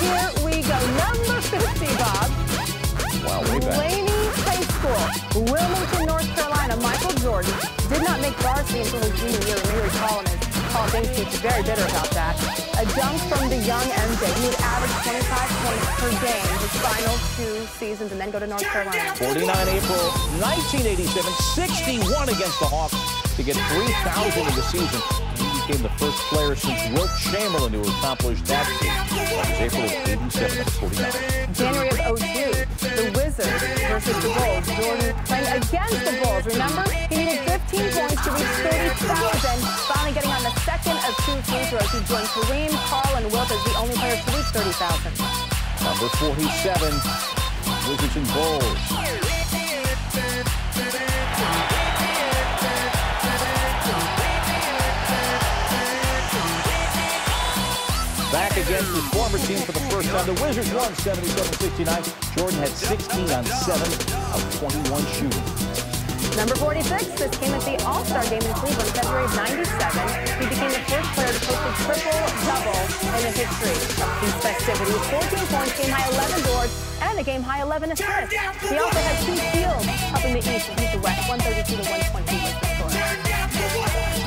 Here we go. Number 50, Bob. Wow, way back. Laney High School, Wilmington, North Carolina. Michael Jordan did not make varsity until his junior year. You may recall him as Hall of Fame speech, very bitter about that. A dunk from the young MJ. He would average 25 points per game his final 2 seasons and then go to North Carolina. 49 April 1987, 61 against the Hawks to get 3,000 in the season. He became the first player since Wilt Chamberlain who accomplished that feat. That was April of 87 at 49. January of 02, the Wizards versus the Bulls. Jordan playing against the Bulls. Remember, he needed 15 points to reach 30,000. Finally getting on the second of 2 free throws. He joined Kareem, Karl, and Wilt as the only players to reach 30,000. Number 47, Wizards and Bulls. Back against his former team for the first time. The Wizards won 77-69. Jordan had 16 on 7 of 21 shooting. Number 46, this came at the All-Star game in Cleveland, February of 97. He became the first player to post a triple-double in the history of these festivities. 14 points, game-high 11 boards, and a game-high 11 assists. He also had 2 steals, helping the East beat the West, 132-120 was the score.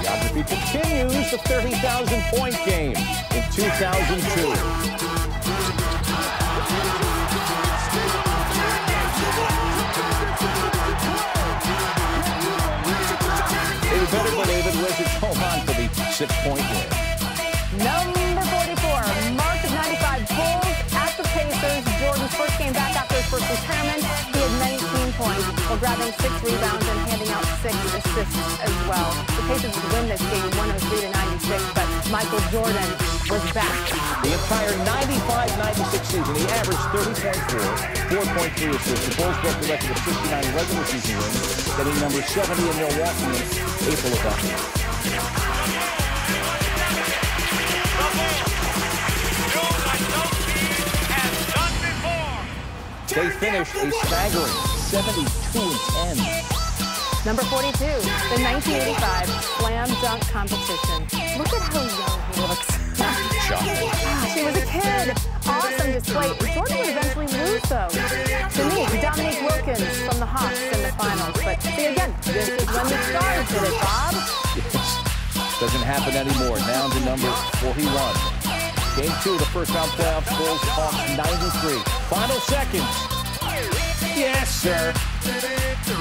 Geography continues the 30,000-point game in 2002. You better believe it, Wizards hold on for the 6-point win. Number 44, March of 95, Bulls at the Pacers. Jordan's first game back after his first retirement. He had 19 points while grabbing 6 rebounds and handing out 6 assists as well. The Pacers would win this game 103-96, but Michael Jordan was back. The entire 95-96 season, he averaged 30.4, 4.3 assists. The Bulls broke the record of 69 regular season wins, getting number 70 in Milwaukee in April of that year. They finished a staggering 72-10. Number 42, the 1985 Slam Dunk Competition. Look at how young he looks. She was a kid. Awesome display. Jordan would eventually lose, though. To me, Dominique Wilkins from the Hawks in the finals. But see, again, this is when the Stars did it, Bob. Yes. Doesn't happen anymore. Down to number 41. Game 2 of the first-round playoffs. Bulls Hawks 93. Final seconds. Yes, sir.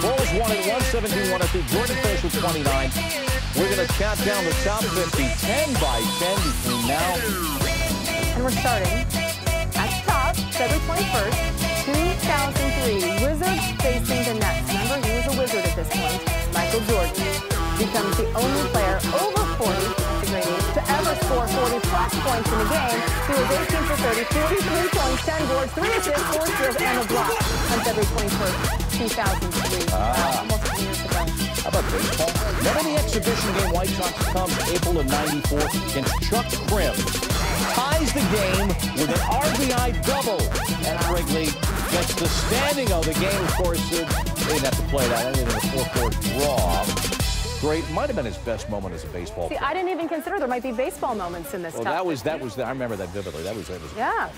Bulls won at 117-102. Jordan finished with 29. We're going to count down the top 50, 10 by 10 between now. And we're starting at the top, February 21st, 2003. Wizards facing the Nets. Remember, he was a Wizard at this point. Michael Jordan becomes the only player over 40, that's a great age, to ever score 40-plus points in a game. He was 18 for 30, 43 points, 10 boards, 3 assists, 4 steals, and a block on February 21st, 2003. Almost 2 years ago. How about baseball? Remember the exhibition game White Sox comes April of 94 against Chuck Krim. Ties the game with an RBI double. And Wrigley gets the standing of the game. Of course, they didn't have to play that. They did a 4-4 draw. Great. Might have been his best moment as a baseball player. See, I didn't even consider there might be baseball moments in this. Well, that was. I remember that vividly. That was. Yeah.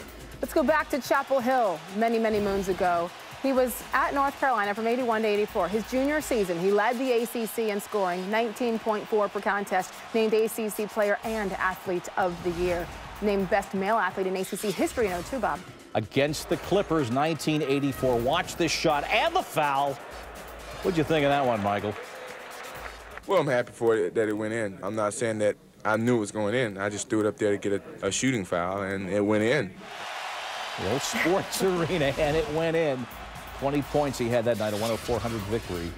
Let's go back to Chapel Hill many, many moons ago. He was at North Carolina from 81 to 84. His junior season, he led the ACC in scoring, 19.4 per contest, named ACC Player and Athlete of the Year. Named Best Male Athlete in ACC history in 02, Bob. Against the Clippers, 1984. Watch this shot and the foul. What'd you think of that one, Michael? Well, I'm happy for it that it went in. I'm not saying that I knew it was going in. I just threw it up there to get a shooting foul, and it went in. The old sports arena, and it went in. 20 points he had that night, a 104-100 victory.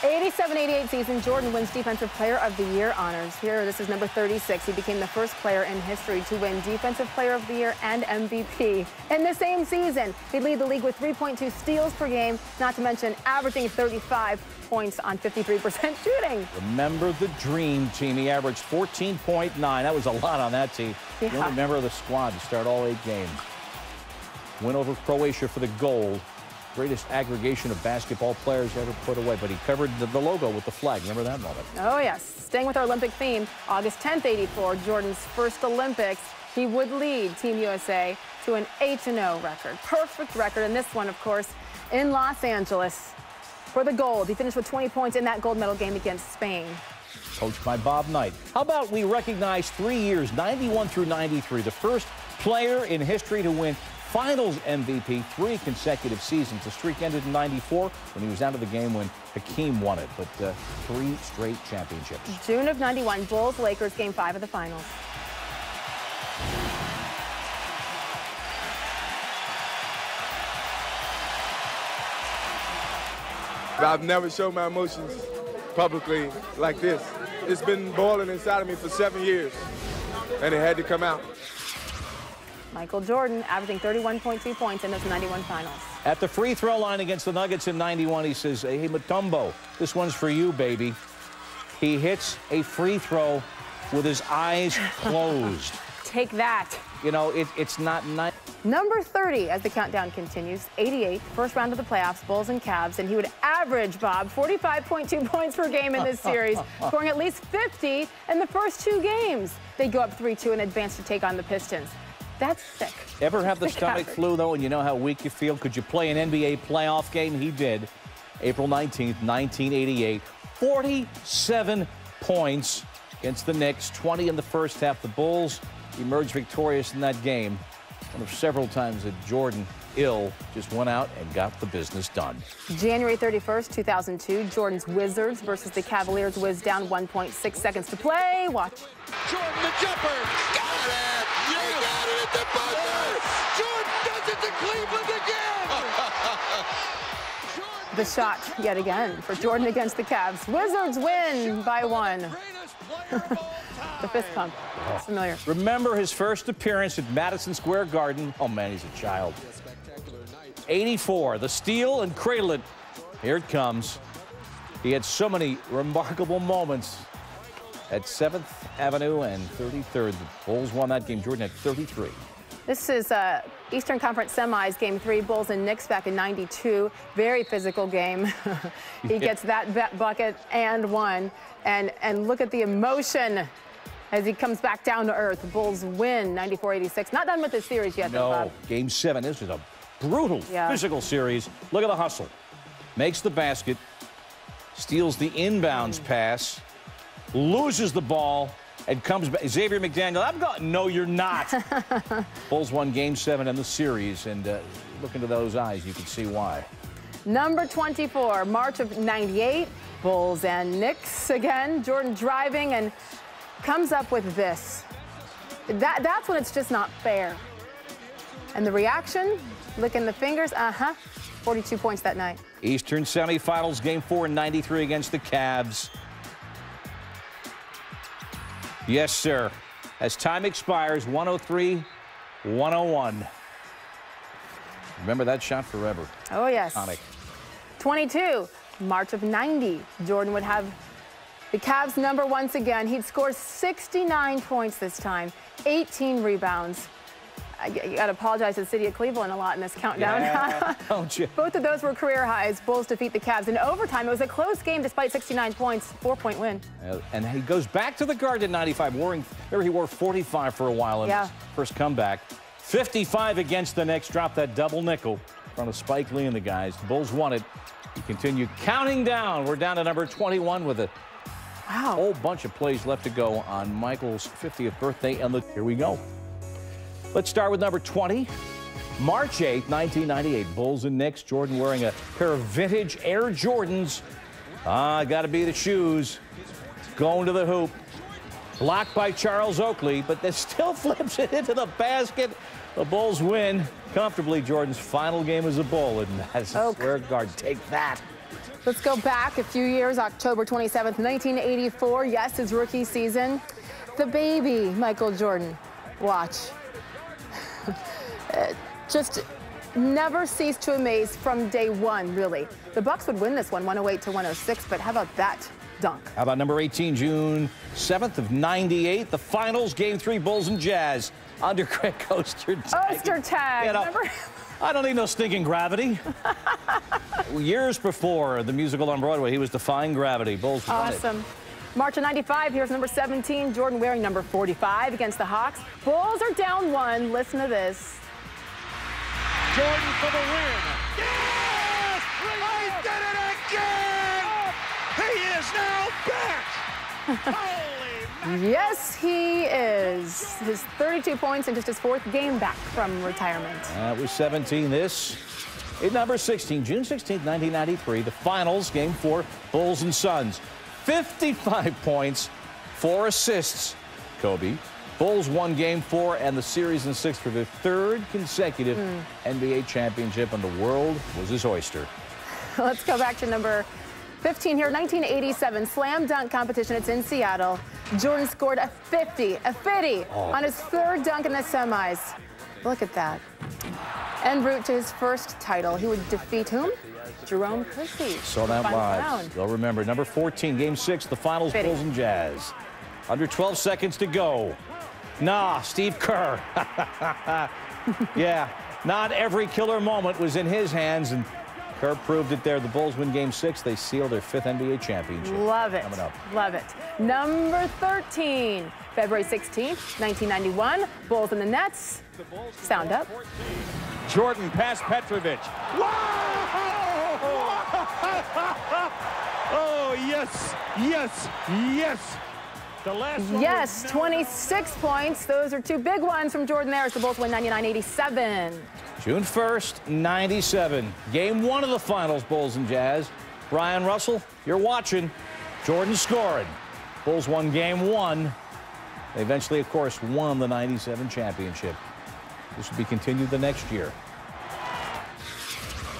87-88 season, Jordan wins Defensive Player of the Year honors. Here, this is number 36. He became the first player in history to win Defensive Player of the Year and MVP. In the same season, he'd lead the league with 3.2 steals per game, not to mention averaging 35 points on 53% shooting. Remember the Dream Team. He averaged 14.9. That was a lot on that team. Yeah. The only member of the squad to start all 8 games. Win over Croatia for the gold. Greatest aggregation of basketball players ever put away, but he covered the logo with the flag. Remember that moment? Oh, yes. Staying with our Olympic theme, August 10th, 84, Jordan's first Olympics. he would lead Team USA to an 8-0 record. Perfect record, and this one, of course, in Los Angeles for the gold. He finished with 20 points in that gold medal game against Spain. Coached by Bob Knight. How about we recognize 3 years, 91 through 93, the first player in history to win Finals MVP 3 consecutive seasons. The streak ended in 94 when he was out of the game when Hakeem won it, but 3 straight championships. June of 91, Bulls-Lakers Game 5 of the Finals. I've never shown my emotions publicly like this. It's been boiling inside of me for 7 years, and it had to come out. Michael Jordan averaging 31.2 points in those 91 finals. At the free throw line against the Nuggets in 91, he says, hey, Mutombo, this one's for you, baby. He hits a free throw with his eyes closed. Take that. You know, it's not nice. Number 30 as the countdown continues, 88, first round of the playoffs, Bulls and Cavs, and he would average, Bob, 45.2 points per game in this series, scoring at least 50 in the first 2 games. They go up 3-2 and advance to take on the Pistons. That's sick. Ever have the stomach flu, though, and you know how weak you feel? Could you play an NBA playoff game? He did. April 19th, 1988. 47 points against the Knicks, 20 in the first half. The Bulls emerged victorious in that game. One of several times that Jordan, ill, just went out and got the business done. January 31st, 2002, Jordan's Wizards versus the Cavaliers. Wiz down 1.6 seconds to play. Watch. Jordan the jumper. Got it! You got it at the buzzer! Jordan does it to Cleveland again! The shot yet again for Jordan against the Cavs. Wizards win by 1. The fist pump. It's familiar. Remember his first appearance at Madison Square Garden? Oh, man, he's a child. 84, the steal and cradle it. Here it comes. He had so many remarkable moments at 7th Avenue and 33rd. The Bulls won that game. Jordan had 33. This is Eastern Conference Semis, Game 3, Bulls and Knicks back in '92. Very physical game. He gets that bucket and one. And look at the emotion as he comes back down to earth. The Bulls win 94-86. Not done with this series yet, though, Bob. Game 7. This is a brutal physical series. Look at the hustle. Makes the basket. Steals the inbounds pass. Loses the ball. And comes back. Xavier McDaniel, I'm going, no, you're not. Bulls won Game 7 in the series, and look into those eyes, you can see why. Number 24, March of '98, Bulls and Knicks again. Jordan driving and comes up with this. That's when it's just not fair. And the reaction, licking the fingers, 42 points that night. Eastern semifinals, Game 4 in '93 against the Cavs. Yes, sir. As time expires, 103-101. Remember that shot forever. Oh, yes. Iconic. 22, March of '90. Jordan would have the Cavs number once again. He'd score 69 points this time, 18 rebounds. I got to apologize to the city of Cleveland a lot in this countdown. Yeah, don't you? Both of those were career highs. Bulls defeat the Cavs in overtime. It was a close game despite 69 points, 4-point win. And he goes back to the Garden in '95, remember he wore 45 for a while in his first comeback. 55 against the Knicks, dropped that double nickel in front of Spike Lee and the guys. The Bulls won it. You continue counting down. We're down to number 21 with a whole bunch of plays left to go on Michael's 50th birthday. And here we go. Let's start with number 20. March 8th, 1998. Bulls and Knicks. Jordan wearing a pair of vintage Air Jordans. Got to be the shoes. Going to the hoop. Blocked by Charles Oakley, but then still flips it into the basket. The Bulls win comfortably. Jordan's final game as a Bull in Madison Square Garden. Take that. Let's go back a few years. October 27th, 1984. Yes, his rookie season. The baby, Michael Jordan. Watch. Just never ceased to amaze from day one, really. The Bucks would win this one, 108-106, but how about that dunk? How about number 18, June 7th of '98, the finals, Game 3, Bulls and Jazz, under Greg Ostertag. Ostertag, You know, remember? I don't need no stinking gravity. Years before the musical on Broadway, he was defying gravity. Bulls won it. Awesome. March of '95, here's number 17, Jordan wearing number 45 against the Hawks. Bulls are down 1. Listen to this. Jordan for the win. Yes! He did it again! He is now back! Holy Yes, he is. His 32 points and just his 4th game back from retirement. That was 17. This is number 16, June 16th, 1993, the finals, Game 4, Bulls and Suns. 55 points, 4 assists, Kobe. Bulls won Game 4 and the series in 6 for their 3rd consecutive NBA championship, and the world was his oyster. Let's go back to number 15 here, 1987 slam dunk competition. It's in Seattle. Jordan scored a 50 on his 3rd dunk in the semis. Look at that. En route to his 1st title. He would defeat whom? Jerome Kersey. Saw that live. Round. They'll remember. Number 14, Game 6, the finals, Fitty. Bulls and Jazz. Under 12 seconds to go. Nah, Steve Kerr. Yeah, not every killer moment was in his hands, and Kerr proved it there. The Bulls win Game 6. They seal their 5th NBA championship. Love it. Coming up. Love it. Number 13, February 16th, 1991. Bulls and the Nets. Sound up. Jordan past Petrovic. Oh, yes, yes, yes. The last one Yes, 26 points. Those are 2 big ones from Jordan there as the Bulls win 99-87. June 1st, 97. Game 1 of the finals, Bulls and Jazz. Brian Russell, you're watching. Jordan scoring. Bulls won Game 1. They eventually, of course, won the 97 championship. This will be continued the next year.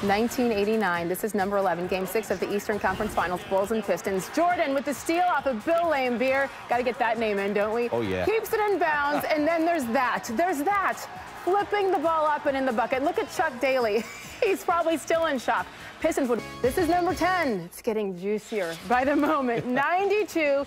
1989. This is number 11, Game 6 of the Eastern Conference Finals, Bulls and Pistons. Jordan with the steal off of Bill Laimbeer. Got to get that name in, don't we? Oh, yeah. Keeps it in bounds, and then there's that. There's that. Flipping the ball up and in the bucket. Look at Chuck Daly. He's probably still in shock. Pistons would. This is number 10. It's getting juicier by the moment. 92.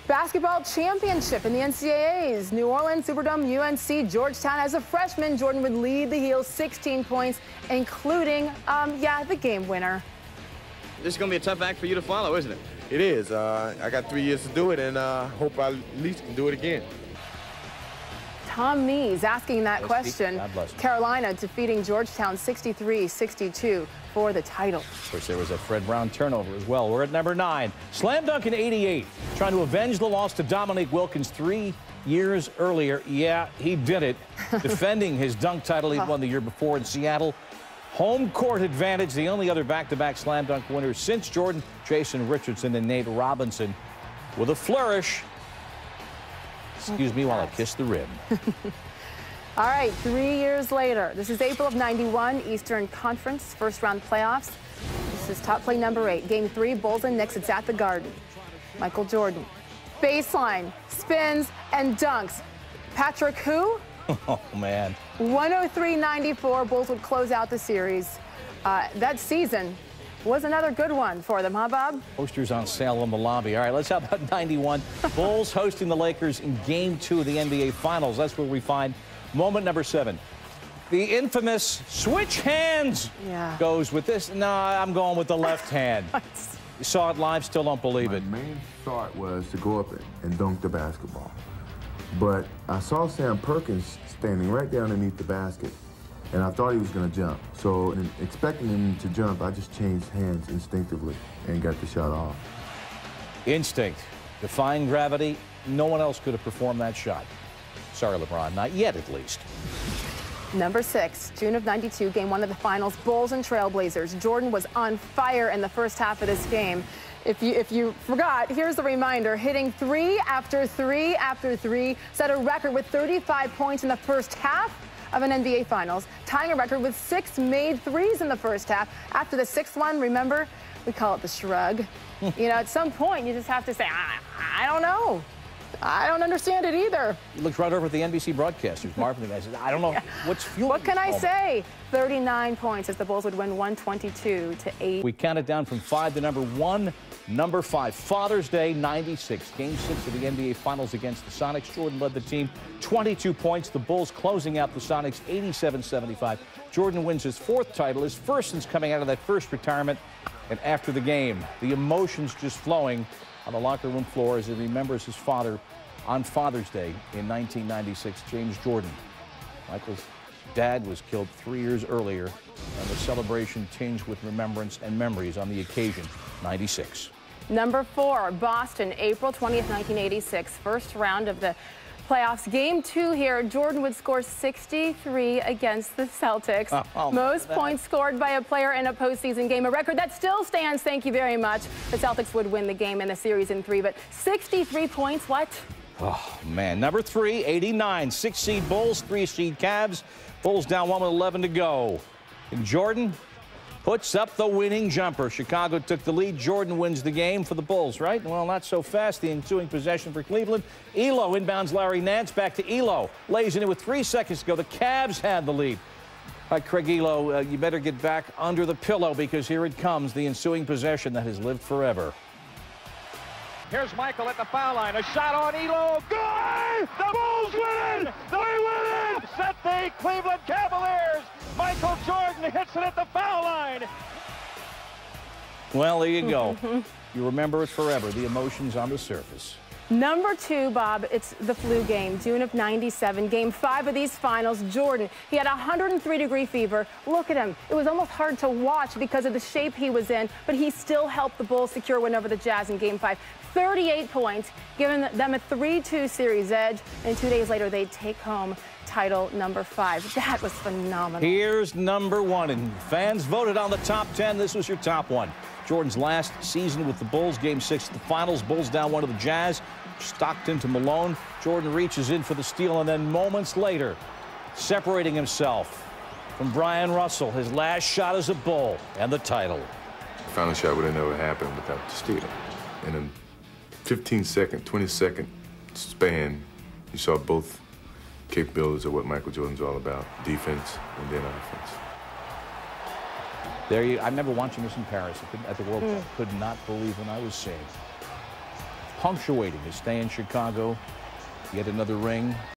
Basketball championship in the NCAAs. New Orleans, Superdome, UNC, Georgetown. As a freshman, Jordan would lead the Heels 16 points, including, the game winner. This is going to be a tough act for you to follow, isn't it? It is. I got 3 years to do it, and hope I at least can do it again. Tom Mees asking that question. God bless him. Carolina defeating Georgetown 63-62 for the title. Of course, there was a Fred Brown turnover as well. We're at number 9. Slam dunk in 88. Trying to avenge the loss to Dominique Wilkins 3 years earlier. Yeah, he did it. Defending his dunk title he won the year before in Seattle. Home court advantage. The only other back-to-back slam dunk winners since Jordan, Jason Richardson, and Nate Robinson. With a flourish. Excuse me while I kiss the rim. All right, 3 years later. This is April of 91, Eastern Conference, 1st round playoffs. This is top play number 8. Game 3, Bulls and Knicks. It's at the Garden. Michael Jordan. Baseline, spins, and dunks. Patrick who? Oh, man. 103-94. Bulls would close out the series. That season was another good one for them, huh, Bob? Posters on sale in the lobby. All right, let's talk about 91. Bulls hosting the Lakers in Game 2 of the NBA Finals. That's where we find moment number 7. The infamous switch hands goes with this. No, I'm going with the left hand. You saw it live, still don't believe it. My main thought was to go up and dunk the basketball. But I saw Sam Perkins standing right there underneath the basket, and I thought he was going to jump. So, in expecting him to jump, I just changed hands instinctively and got the shot off. Instinct, defying gravity. No one else could have performed that shot. Sorry, LeBron, not yet at least. Number 6, June of 92, Game 1 of the Finals, Bulls and Trailblazers. Jordan was on fire in the first half of this game. If you forgot, here's the reminder. Hitting 3 after 3 after 3, set a record with 35 points in the first half of an NBA Finals, tying a record with 6 made threes in the first half. After the 6th one, remember, we call it the shrug. You know, at some point, you just have to say, I don't know. I don't understand it either. He looked right over at the NBC broadcasters. Marvin, the guy said, I don't know what's fueling. What can I say? 39 points as the Bulls would win 122-8. We counted down from 5 to number 1. Number 5, Father's Day, 96. Game 6 of the NBA Finals against the Sonics. Jordan led the team, 22 points. The Bulls closing out the Sonics, 87-75. Jordan wins his 4th title, his first since coming out of that first retirement. And after the game, the emotions just flowing on the locker room floor as he remembers his father on Father's Day in 1996, James Jordan. Michael's dad was killed 3 years earlier, and the celebration tinged with remembrance and memories on the occasion, 96. Number 4, Boston, April 20th, 1986. First round of the playoffs. Game 2 here, Jordan would score 63 against the Celtics. Most points scored by a player in a postseason game, a record that still stands. Thank you very much. The Celtics would win the game and the series in 3, but 63 points, what? Oh, man. Number 3, 89. 6-seed Bulls, 3-seed Cavs. Bulls down 1 with 11 to go. And Jordan puts up the winning jumper. Chicago took the lead. Jordan wins the game for the Bulls, right? Well, not so fast. The ensuing possession for Cleveland. Elo inbounds Larry Nance. Back to Elo. Lays it in with 3 seconds to go. The Cavs had the lead. All right, Craig Elo, you better get back under the pillow because here it comes, the ensuing possession that has lived forever. Here's Michael at the foul line. A shot on Elo. Good! The Bulls win it! They win it! Set the Cleveland Cavaliers. Michael Jordan hits it at the foul line. Well, there you go. You remember it forever, the emotions on the surface. Number 2, Bob, it's the flu game, June of 97. Game 5 of these finals, Jordan. He had 103-degree fever. Look at him. It was almost hard to watch because of the shape he was in, but he still helped the Bulls secure win over the Jazz in Game 5. 38 points, giving them a 3-2 series edge, and 2 days later, they take home title number 5. That was phenomenal. Here's number 1, and fans voted on the top 10. This was your top 1. Jordan's last season with the Bulls, Game 6 of the finals. Bulls down 1 to the Jazz. Stockton to Malone. Jordan reaches in for the steal, and then moments later, separating himself from Brian Russell, his last shot as a Bull, and the title. Final shot would have never happened without the steal. In a 15-second, 20-second span, you saw both capabilities of what Michael Jordan's all about, defense and then offense. There you, I remember watching this in Paris at the World Cup. Could not believe what I was seeing. Punctuating his stay in Chicago, yet another ring.